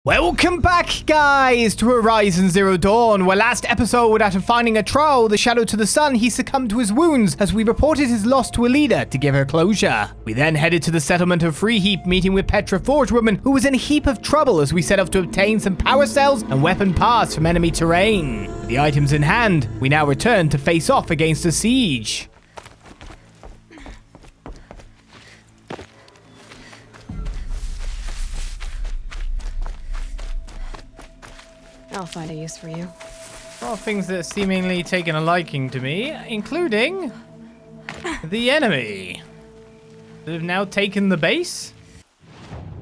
Welcome back, guys, to Horizon Zero Dawn, where last episode, after finding a troll, the shadow to the sun, he succumbed to his wounds as we reported his loss to a leader to give her closure. We then headed to the settlement of Free Heap, meeting with Petra Forgewoman, who was in a heap of trouble as we set off to obtain some power cells and weapon parts from enemy terrain. With the items in hand, we now return to face off against a siege. I'll find a use for you. All things that have seemingly taken a liking to me, including the enemy that have now taken the base.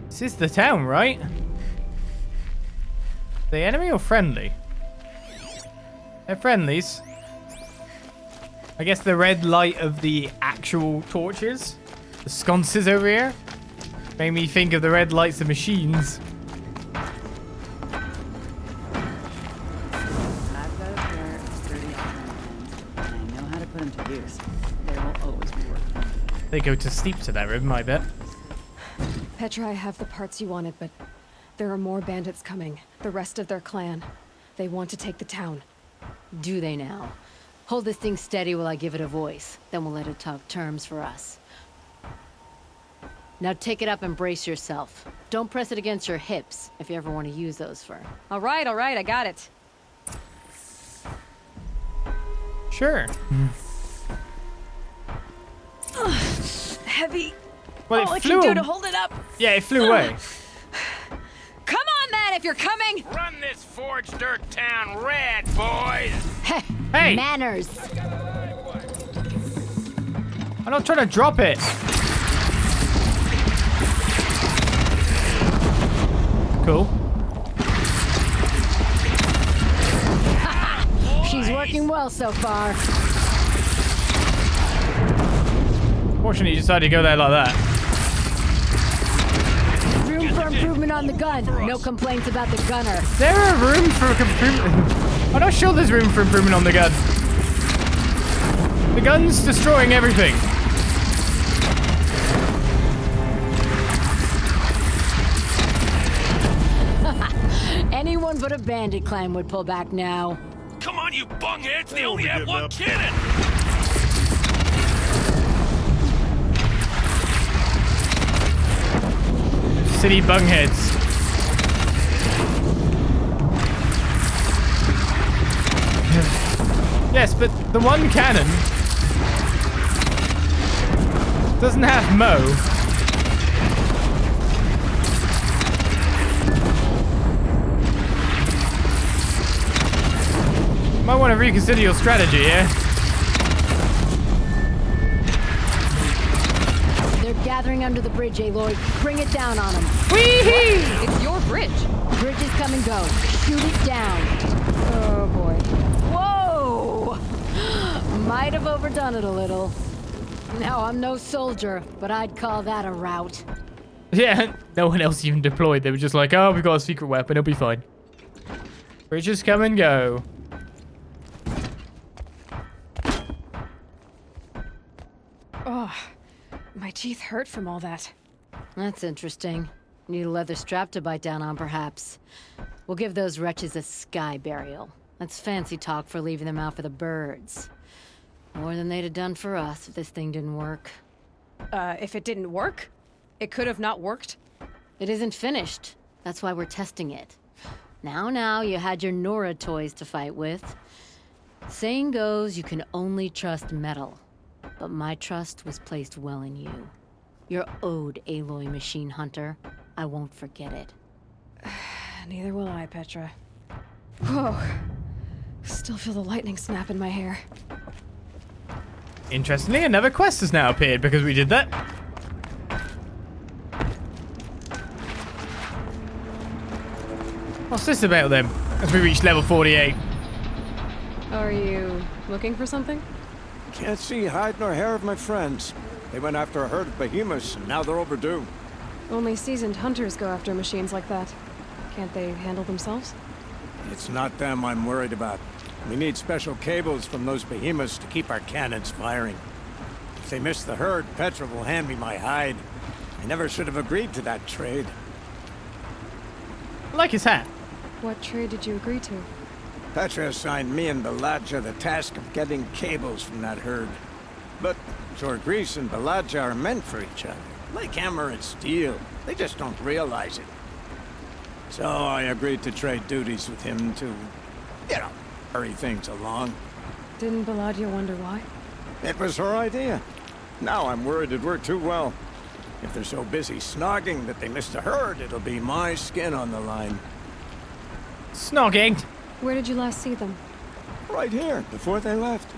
This is the town, right? The enemy or friendly? They're friendlies. I guess the red light of the actual torches, the sconces over here, made me think of the red lights of machines. They go to steep to that room, I bet. Petra, I have the parts you wanted, but there are more bandits coming. The rest of their clan. They want to take the town. Do they now? Hold this thing steady while I give it a voice. Then we'll let it talk terms for us. Now take it up and brace yourself. Don't press it against your hips if you ever want to use those for... All right, I got it. Sure. Heavy. Well, All I can do to hold it up. Yeah, it flew away. Come on, then, if you're coming. Run this forged dirt town red, boys! Hey! Manners! I'm not trying to drop it. Cool. She's working well so far. Fortunately, you decided to go there like that. Room for improvement on the gun. No complaints about the gunner. Is there a room for improvement? I'm not sure there's room for improvement on the gun. The gun's destroying everything. Anyone but a bandit clan would pull back now. Come on, you bungheads! They only have one cannon! City bungheads. Yes, but the one cannon doesn't have Mo. Might want to reconsider your strategy, yeah? They're gathering under the bridge, Aloy. Bring it down on them. Whee! It's your bridge. Bridges come and go. Shoot it down. Oh, boy. Whoa! Might have overdone it a little. Now, I'm no soldier, but I'd call that a rout. Yeah, no one else even deployed. They were just like, oh, we've got a secret weapon. It'll be fine. Bridges come and go. Oh, my teeth hurt from all that. That's interesting. Need a leather strap to bite down on, perhaps. We'll give those wretches a sky burial. That's fancy talk for leaving them out for the birds. More than they'd have done for us if this thing didn't work. If it didn't work? It could have not worked? It isn't finished. That's why we're testing it. Now, you had your Nora toys to fight with. Saying goes, you can only trust metal. But my trust was placed well in you. You're owed, Aloy Machine Hunter. I won't forget it. Neither will I, Petra. Whoa. Still feel the lightning snap in my hair. Interestingly, another quest has now appeared because we did that. What's this about then? As we reach level 48. Are you looking for something? Can't see hide nor hair of my friends. They went after a herd of behemoths, and now they're overdue. Only seasoned hunters go after machines like that. Can't they handle themselves? It's not them I'm worried about. We need special cables from those behemoths to keep our cannons firing. If they miss the herd, Petra will hand me my hide. I never should have agreed to that trade. like his hat. What trade did you agree to? Petra assigned me and Beladja the task of getting cables from that herd. But Jorgris and Beladja are meant for each other, like hammer and steel. They just don't realize it. So I agreed to trade duties with him to, hurry things along. Didn't Beladja wonder why? It was her idea. Now I'm worried it worked too well. If they're so busy snogging that they missed the herd, it'll be my skin on the line. Snogging? Where did you last see them? Right here, before they left.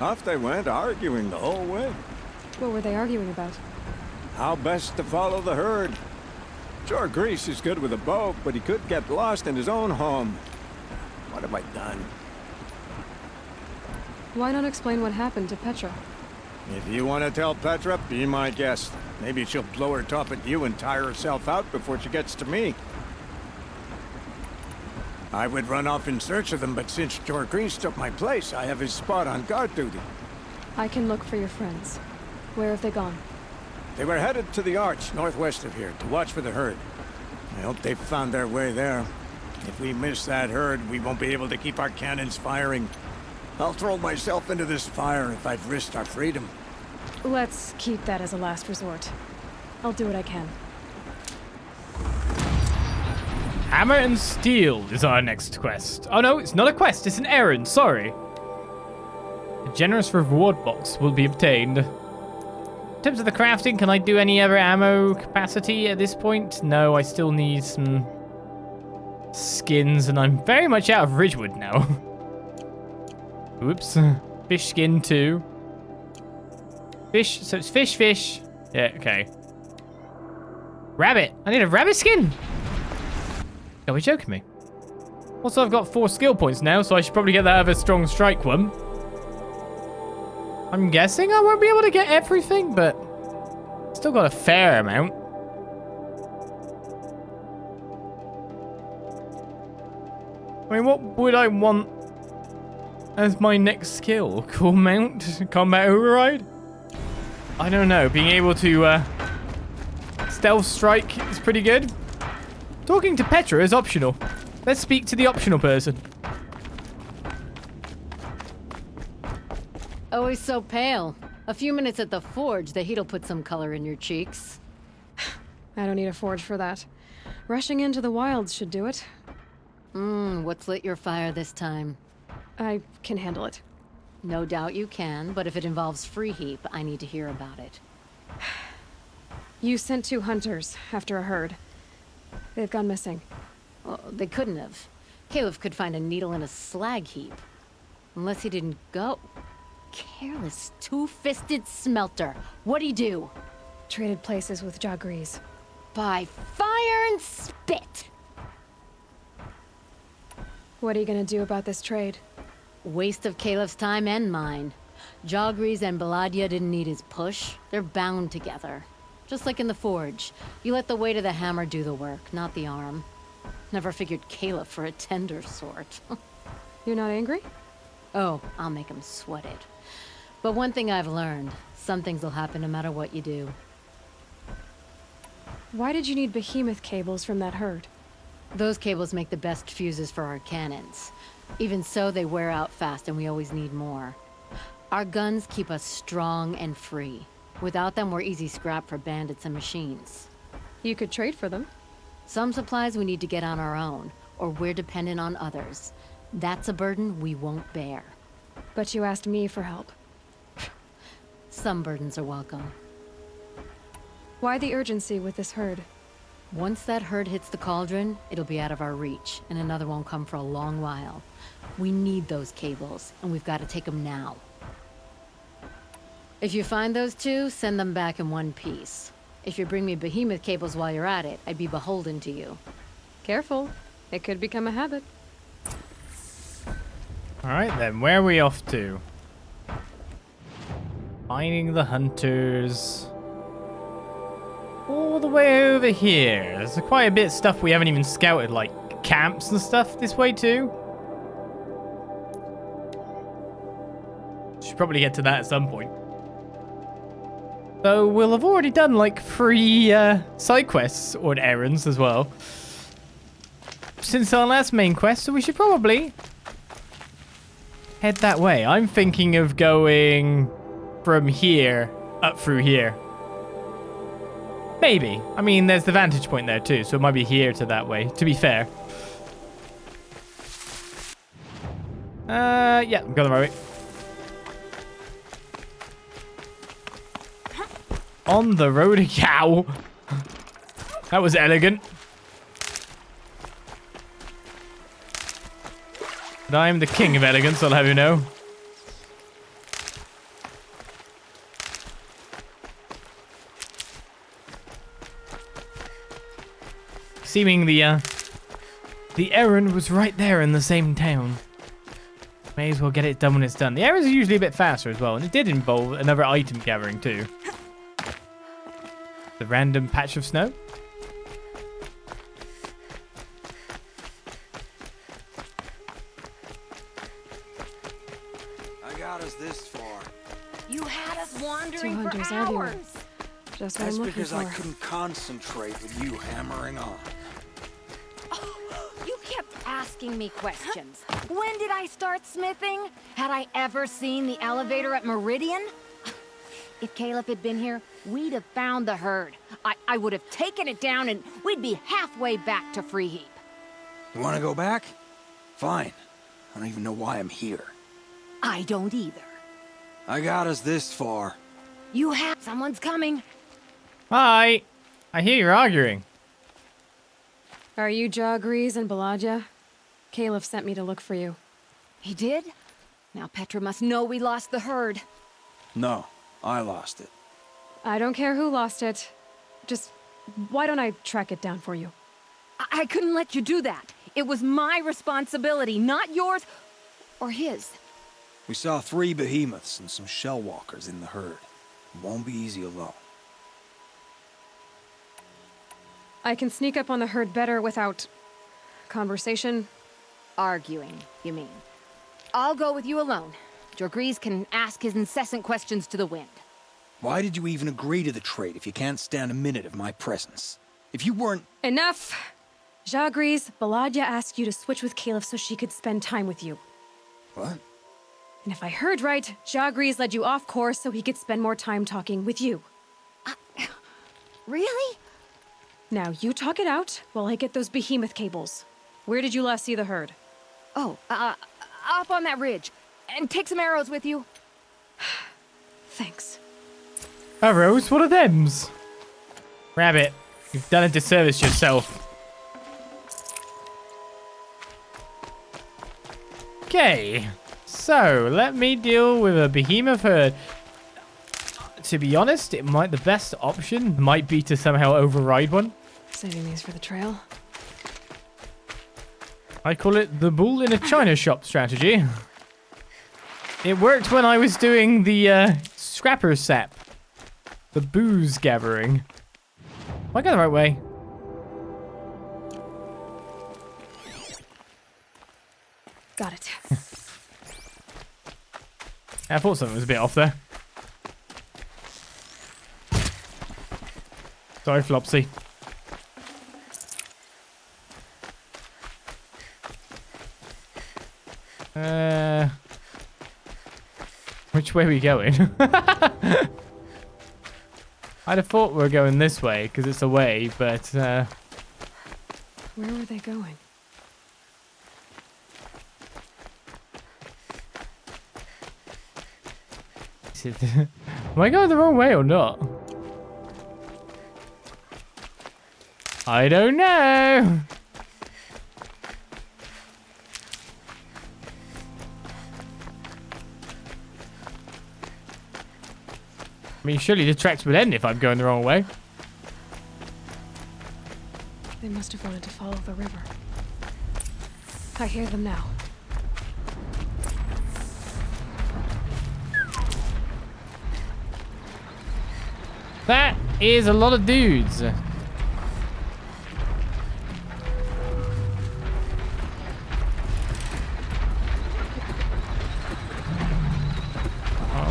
Off they went, arguing the whole way. What were they arguing about? How best to follow the herd. Jorgris is good with a bow, but he could get lost in his own home. What have I done? Why not explain what happened to Petra? If you want to tell Petra, be my guest. Maybe she'll blow her top at you and tire herself out before she gets to me. I would run off in search of them, but since Jorgris took my place, I have his spot on guard duty. I can look for your friends. Where have they gone? They were headed to the arch northwest of here to watch for the herd. I hope they've found their way there. If we miss that herd, we won't be able to keep our cannons firing. I'll throw myself into this fire if I've risked our freedom. Let's keep that as a last resort. I'll do what I can. Hammer and Steel is our next quest. Oh no, it's not a quest, it's an errand, sorry. A generous reward box will be obtained. In terms of the crafting, can I do any other ammo capacity at this point? No, I still need some skins, and I'm very much out of Ridgewood now. Whoops. Fish skin 2. Fish, so it's fish. Yeah, okay. Rabbit. I need a rabbit skin. Are we joking me? Also, I've got 4 skill points now, so I should probably get that other strong strike one. I'm guessing I won't be able to get everything, but still got a fair amount. I mean, what would I want as my next skill? Cool mount? Combat override? I don't know. Being able to stealth strike is pretty good. Talking to Petra is optional. Let's speak to the optional person. Always so pale. A few minutes at the forge, the heat'll put some color in your cheeks. I don't need a forge for that. Rushing into the wilds should do it. What's lit your fire this time? I can handle it. No doubt you can, but if it involves free heap, I need to hear about it. You sent 2 hunters after a herd. They've gone missing. Well, they couldn't have. Caleb could find a needle in a slag heap. Unless he didn't go. Careless, two-fisted smelter. What'd he do? Traded places with Jorgris. By fire and spit! What are you gonna do about this trade? Waste of Caleb's time and mine. Jorgris and Beladja didn't need his push. They're bound together. Just like in the forge. You let the weight of the hammer do the work, not the arm. Never figured Caleb for a tender sort. You're not angry? Oh, I'll make him sweat it. But one thing I've learned, some things will happen no matter what you do. Why did you need Behemoth Cables from that herd? Those cables make the best fuses for our cannons. Even so, they wear out fast and we always need more. Our guns keep us strong and free. Without them, we're easy scrap for bandits and machines. You could trade for them. Some supplies we need to get on our own, or we're dependent on others. That's a burden we won't bear. But you asked me for help. Some burdens are welcome. Why the urgency with this herd? Once that herd hits the cauldron, it'll be out of our reach, and another won't come for a long while. We need those cables, and we've got to take them now. If you find those 2, send them back in one piece. If you bring me Behemoth Cables while you're at it, I'd be beholden to you. Careful. It could become a habit. Alright then, where are we off to? Finding the hunters. All the way over here. There's quite a bit of stuff we haven't even scouted, like camps and stuff this way too. Should probably get to that at some point. So we'll have already done like 3 side quests or errands as well. since our last main quest, so we should probably head that way. I'm thinking of going from here up through here. Maybe. I mean, there's the vantage point there too, so it might be here to that way, to be fair. Yeah, I'm going the right way. On the road to cow. That was elegant. But I'm the king of elegance, I'll have you know. Seeming the errand was right there in the same town. May as well get it done when it's done. The errands are usually a bit faster as well, and it did involve another item gathering too. The random patch of snow. I got us this far. You had us wandering 200 for are the hours. Just what That's I'm looking because for. I couldn't concentrate with you hammering on. You kept asking me questions. When did I start smithing? Had I ever seen the elevator at Meridian? If Caleb had been here, we'd have found the herd. I would have taken it down and we'd be halfway back to Free Heap. You want to go back? Fine. I don't even know why I'm here. I don't either. I got us this far. You have... Someone's coming. Hi. I hear you're arguing. Are you Jagrees and Balaja? Caleb sent me to look for you. He did? Now Petra must know we lost the herd. No, I lost it. I don't care who lost it. Just, why don't I track it down for you? I couldn't let you do that. It was my responsibility, not yours or his. We saw 3 behemoths and some shell walkers in the herd. It won't be easy alone. I can sneak up on the herd better without conversation. Arguing, you mean? I'll go with you alone. Jagrees can ask his incessant questions to the wind. Why did you even agree to the trade if you can't stand a minute of my presence? If you weren't... Enough! Jagrees, Balaja asked you to switch with Caleb so she could spend time with you. What? And if I heard right, Jagrees led you off course so he could spend more time talking with you. Really? Now you talk it out while I get those behemoth cables. Where did you last see the herd? Oh, up on that ridge. And take some arrows with you. Thanks. Arrows? What are thems? Rabbit, you've done a disservice yourself. Okay, so let me deal with a behemoth herd. To be honest, the best option might be to somehow override one. Saving these for the trail. I call it the bull in a china shop strategy. It worked when I was doing the scrapper sap. The booze gathering. Am I going the right way? Got it. I thought something was a bit off there. Sorry, Flopsy. Which way are we going? I'd have thought we were going this way, because it's away, but, Where were they going? am I going the wrong way or not? I don't know. I mean, surely the tracks would end if I'm going the wrong way. They must have wanted to follow the river. I hear them now. That is a lot of dudes.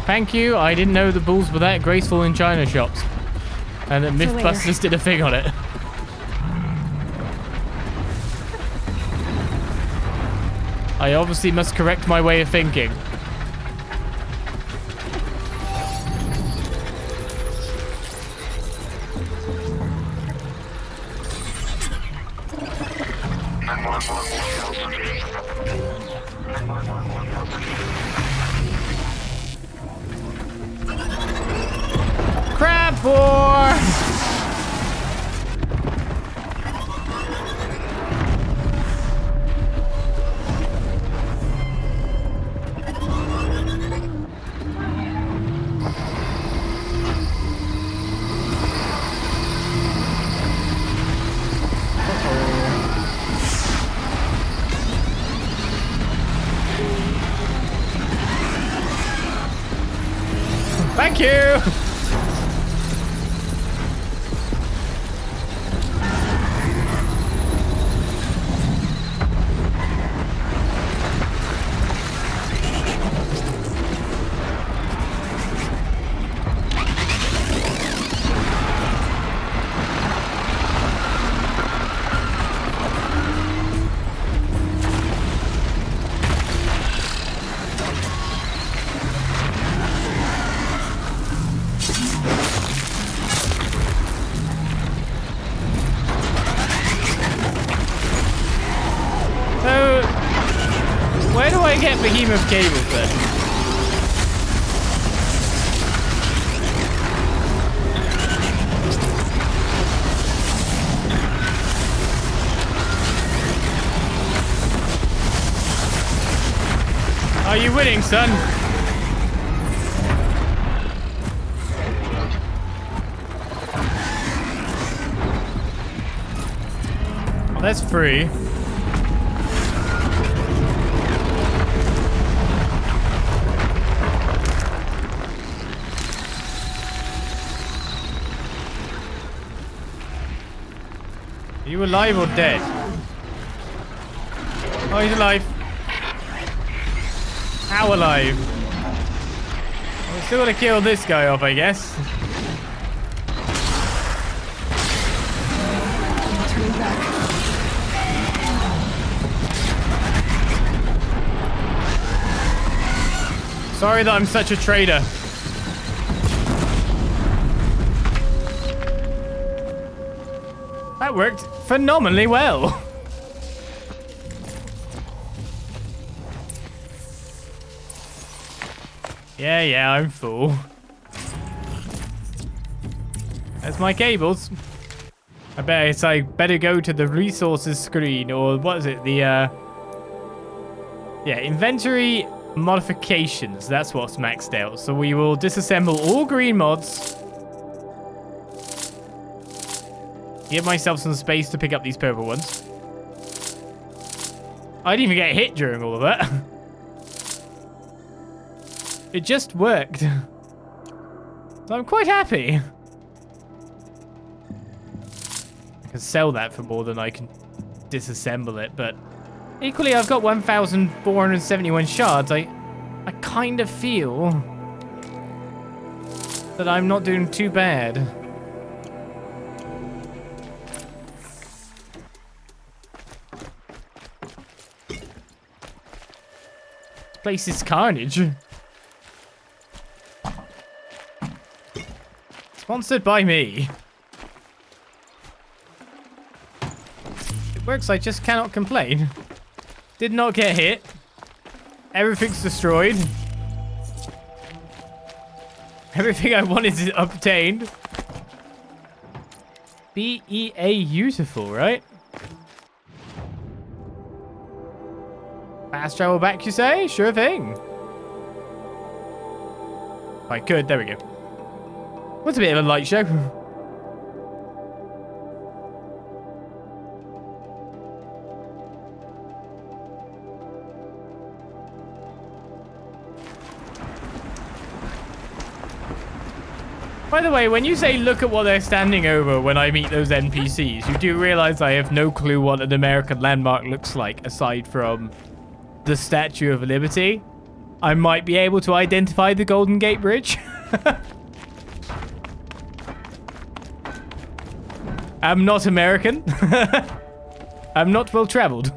Thank you. I didn't know the bulls were that graceful in china shops. And that Mythbusters did a thing on it. I obviously must correct my way of thinking. Crab boar! Thank you! Where do I get Behemoth Cables then? Are you winning, son? That's free. Are you alive or dead? Oh, he's alive. How alive? We're still gonna kill this guy off, I guess. Turning back. Sorry that I'm such a traitor. That worked phenomenally well. Yeah, I'm full. There's my cables. I better go to the resources screen, or what is it? The yeah, inventory modifications. That's what's maxed out. So we will disassemble all green mods. Give myself some space to pick up these purple ones. I didn't even get hit during all of that. It just worked. So I'm quite happy. I can sell that for more than I can disassemble it, but equally I've got 1,471 shards. I kind of feel that I'm not doing too bad. Place is carnage. Sponsored by me. It works, I just cannot complain. Did not get hit. Everything's destroyed. Everything I wanted is obtained. BEA beautiful, right? Fast travel back, you say? Sure thing. If I could, there we go. What's a bit of a light show? By the way, when you say look at what they're standing over when I meet those NPCs, you do realize I have no clue what an American landmark looks like aside from the Statue of Liberty. I might be able to identify the Golden Gate Bridge. I'm not American. I'm not well traveled.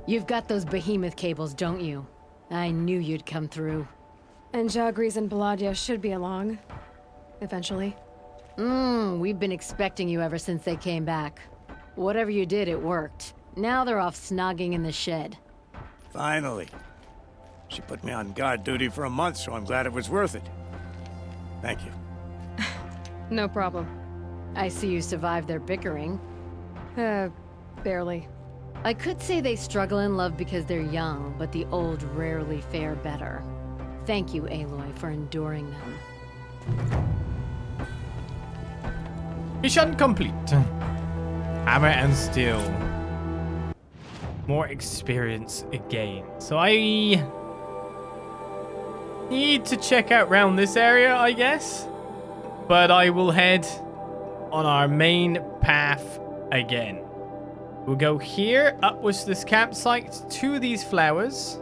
You've got those Behemoth Cables, don't you? I knew you'd come through. And Jagris and Baladia should be along. Eventually. We've been expecting you ever since they came back. Whatever you did, it worked. Now they're off snogging in the shed. Finally. She put me on guard duty for a month, so I'm glad it was worth it. Thank you. No problem. I see you survived their bickering. Barely. I could say they struggle in love because they're young, but the old rarely fare better. Thank you, Aloy, for enduring them. Mission complete. Hammer and steel. More experience again. So I need to check out around this area, I guess. But I will head on our main path again. We'll go here, upwards to this campsite, to these flowers.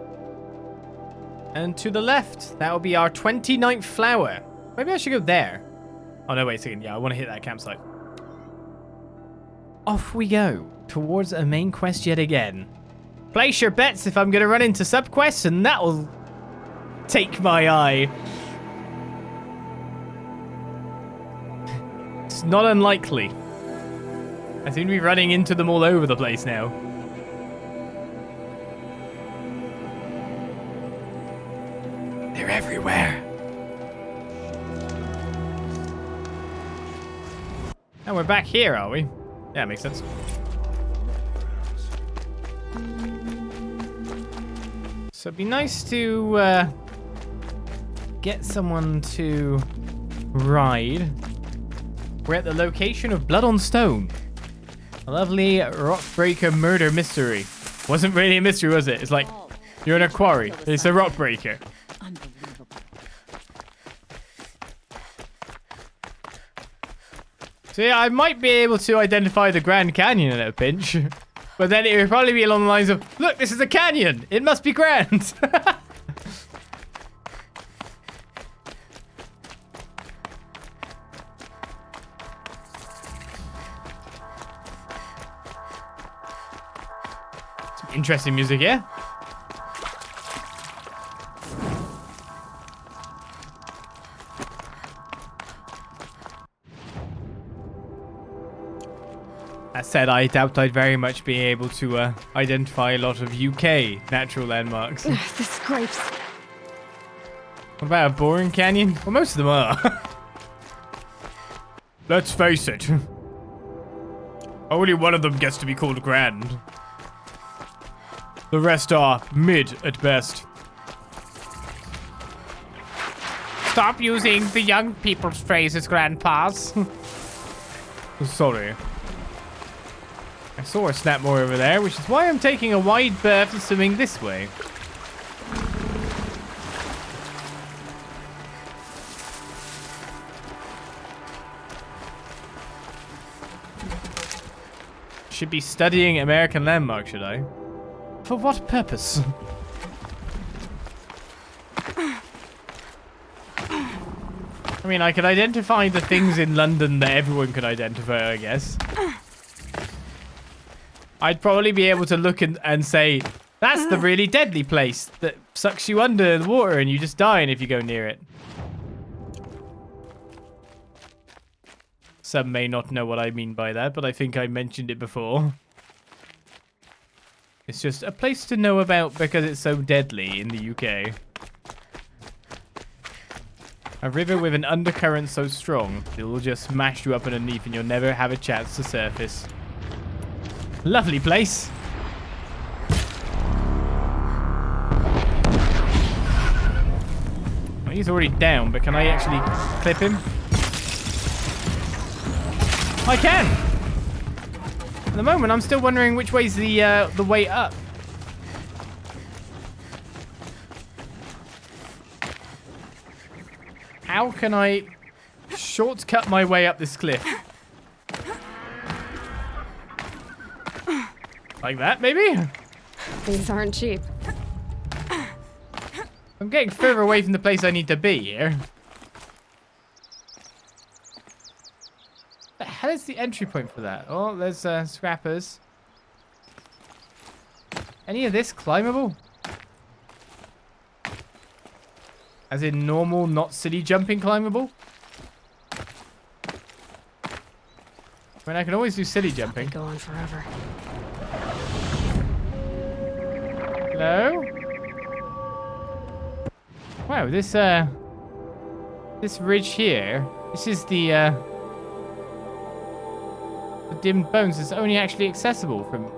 And to the left, that will be our 29th flower. Maybe I should go there. Oh, no, wait a second. Yeah, I want to hit that campsite. Off we go, towards a main quest yet again. Place your bets if I'm going to run into sub-quests, and that will take my eye. It's not unlikely. I seem to be running into them all over the place now. They're everywhere. And we're back here, are we? Yeah, makes sense. So it'd be nice to get someone to ride. We're at the location of Blood on Stone. A lovely rockbreaker murder mystery. Wasn't really a mystery, was it? It's like, you're in a quarry. It's a rockbreaker. Unbelievable. So yeah, I might be able to identify the Grand Canyon at a pinch. But then it would probably be along the lines of, look, this is a canyon. It must be grand. Some interesting music here. That said, I doubt I'd very much be able to identify a lot of UK natural landmarks. This grapes. What about a boring canyon? Well, most of them are. Let's face it. Only one of them gets to be called grand. The rest are mid at best. Stop using the young people's phrases, grandpas. Sorry. I saw a snapmore over there, which is why I'm taking a wide berth and swimming this way. Should be studying American landmarks, should I? For what purpose? I mean, I could identify the things in London that everyone could identify, I guess. I'd probably be able to look and say, that's the really deadly place that sucks you under the water and you just die if you go near it. Some may not know what I mean by that, but I think I mentioned it before. It's just a place to know about because it's so deadly in the UK. A river with an undercurrent so strong, it will just smash you up underneath and you'll never have a chance to surface. Lovely place. Well, he's already down, but can I actually clip him? I can! At the moment, I'm still wondering which way's the way up. How can I shortcut my way up this cliff? Like that, maybe? These aren't cheap. I'm getting further away from the place I need to be here. The hell is the entry point for that? Oh, there's scrappers. Any of this climbable? As in normal, not city jumping climbable? I mean, I can always do city jumping. Go on forever. Hello? Wow, this ridge here, this is the dimmed bones is only actually accessible from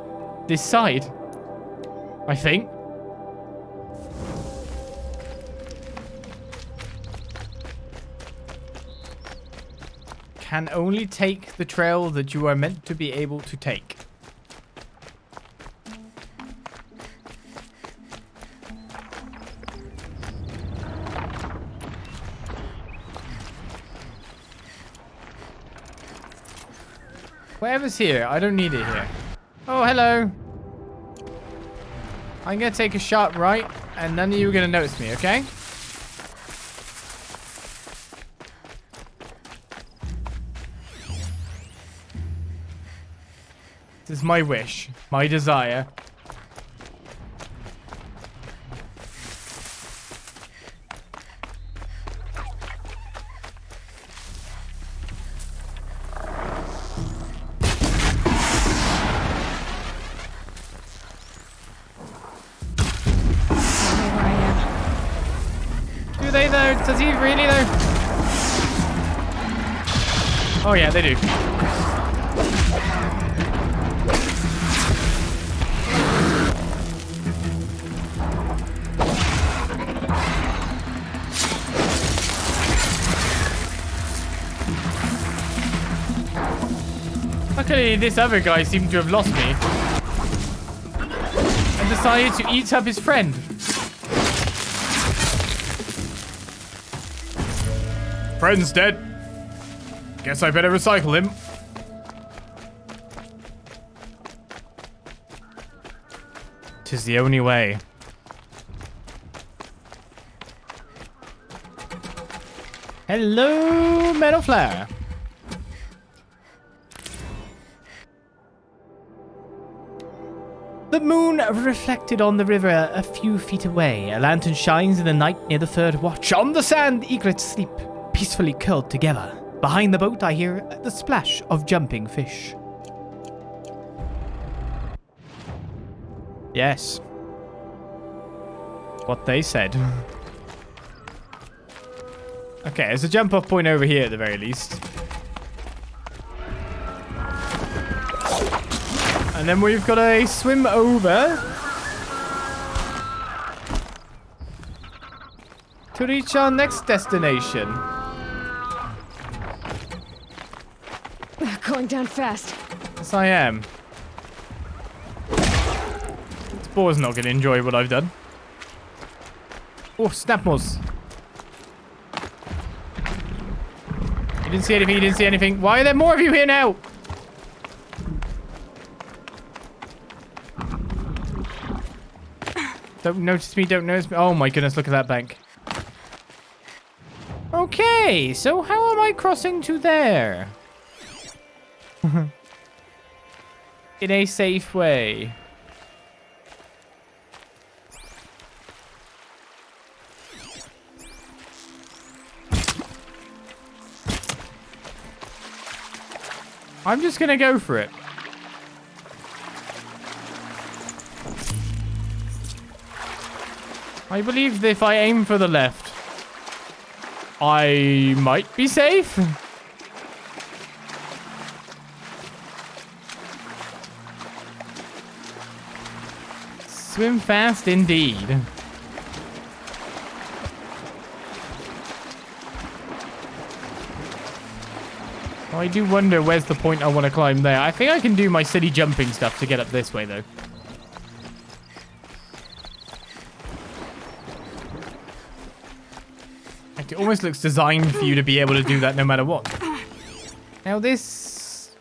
this side, I think. Can only take the trail that you are meant to be able to take. Whatever's here, I don't need it here. Oh, hello. I'm gonna take a sharp right, and none of you are gonna notice me, okay? This is my wish, my desire. Do they though? Does he really though? Oh yeah, they do. Luckily, this other guy seemed to have lost me and decided to eat up his friend. Friend's dead. Guess I better recycle him. Tis the only way. Hello, Metal Flower. The moon reflected on the river a few feet away. A lantern shines in the night near the third watch. On the sand, eaglets sleep, peacefully curled together. Behind the boat, I hear the splash of jumping fish. Yes. What they said. Okay, there's a jump-off point over here at the very least. And then we've got a swim over to reach our next destination. Going down fast. Yes, I am. Boar's not going to enjoy what I've done. Oh, Snapmos. You didn't see anything, you didn't see anything. Why are there more of you here now? Don't notice me, don't notice me. Oh my goodness, look at that bank. Okay, so how am I crossing to there? In a safe way. I'm just gonna go for it. I believe that if I aim for the left, I might be safe. Swim fast indeed. I do wonder where's the point I want to climb there. I think I can do my city jumping stuff to get up this way though. It almost looks designed for you to be able to do that no matter what. Now this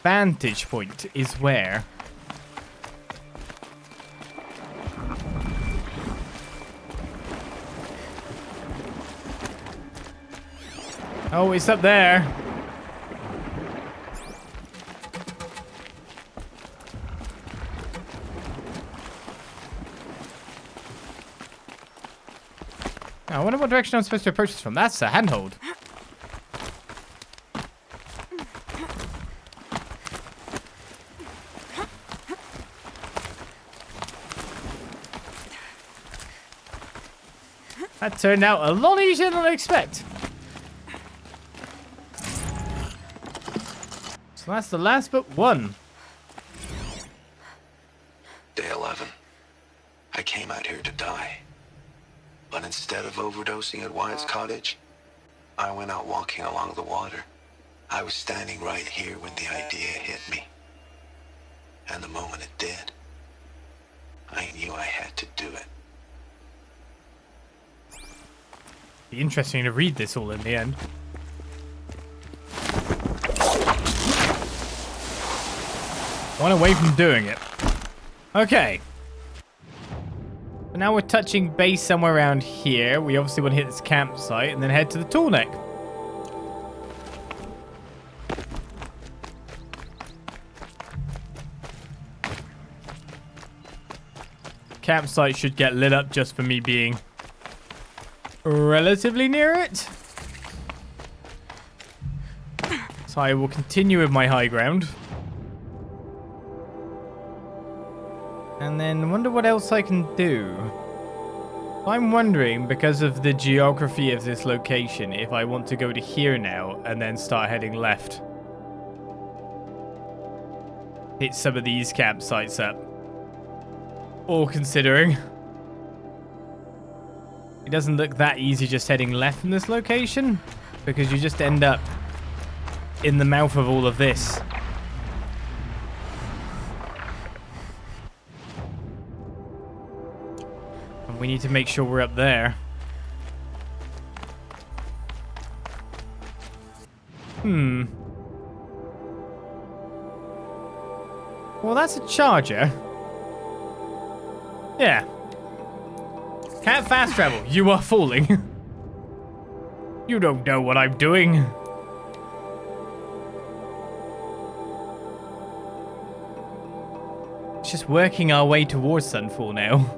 vantage point is where? Oh, it's up there. I wonder what direction I'm supposed to approach this from. That's a handhold. That turned out a lot easier than I expect. So that's the last but one. Day 11. I came out here to die. But instead of overdosing at Wyatt's cottage, I went out walking along the water. I was standing right here when the idea hit me. And the moment it did, I knew I had to do it. Be interesting to read this all in the end. One away from doing it. Okay. So now we're touching base somewhere around here. We obviously want to hit this campsite and then head to the tall neck. Campsite should get lit up just for me being relatively near it. So I will continue with my high ground. And then wonder what else I can do. I'm wondering, because of the geography of this location, if I want to go to here now and then start heading left. Hit some of these campsites up. All considering. It doesn't look that easy just heading left from this location, because you just end up in the mouth of all of this. And we need to make sure we're up there. Well, that's a charger. Yeah. Can't fast travel. You are falling. You don't know what I'm doing. It's just working our way towards Sunfall now.